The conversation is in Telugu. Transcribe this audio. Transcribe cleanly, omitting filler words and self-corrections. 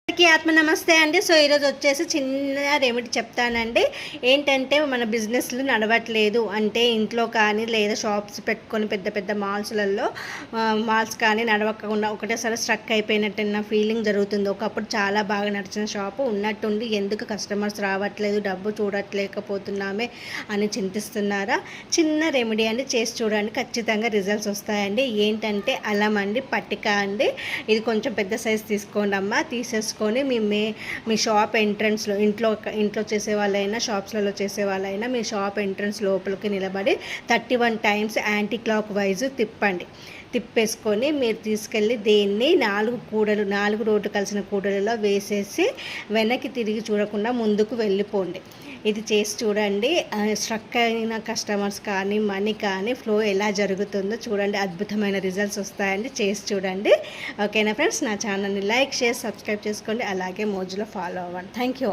అందరికీ ఆత్మ నమస్తే అండి. సో ఈరోజు వచ్చేసి చిన్న రెమెడీ చెప్తానండి. ఏంటంటే మన బిజినెస్లు నడవట్లేదు అంటే ఇంట్లో కానీ లేదా షాప్స్ పెట్టుకొని పెద్ద పెద్ద మాల్స్ కానీ నడవకుండా ఒకటేసారి స్ట్రక్ అయిపోయినట్టు ఫీలింగ్ జరుగుతుంది. ఒకప్పుడు చాలా బాగా నడిచిన షాపు ఉన్నట్టుండి ఎందుకు కస్టమర్స్ రావట్లేదు, డబ్బు చూడట్లేకపోతున్నామే అని చింతిస్తున్నారా? చిన్న రెమెడీ అండి, చేసి చూడండి, ఖచ్చితంగా రిజల్ట్స్ వస్తాయండి. ఏంటంటే అల్లం అండి, పట్టిక అండి. ఇది కొంచెం పెద్ద సైజ్ తీసుకోండి అమ్మ. తీసేసుకొని మీ షాప్ ఎంట్రన్స్లో ఇంట్లో చేసే వాళ్ళైనా షాప్స్లలో చేసే వాళ్ళైనా మీ షాప్ ఎంట్రన్స్ లోపలికి నిలబడి 31 టైమ్స్ యాంటీ క్లాక్ వైజ్ తిప్పేసుకొని మీరు తీసుకెళ్ళి దీన్ని 4 రోడ్డు కలిసిన కూడలలో వేసేసి వెనక్కి తిరిగి చూడకుండా ముందుకు వెళ్ళిపోండి. ఇది చేసి చూడండి. స్ట్రక్ అయిన కస్టమర్స్ కానీ మనీ కానీ ఫ్లో ఎలా జరుగుతుందో చూడండి. అద్భుతమైన రిజల్ట్స్ వస్తాయండి. చేసి చూడండి. ఓకేనా ఫ్రెండ్స్? నా ఛానల్ని లైక్, షేర్, సబ్స్క్రైబ్ చేసుకోండి. అలాగే మోజులో ఫాలో అవ్వండి. Thank you.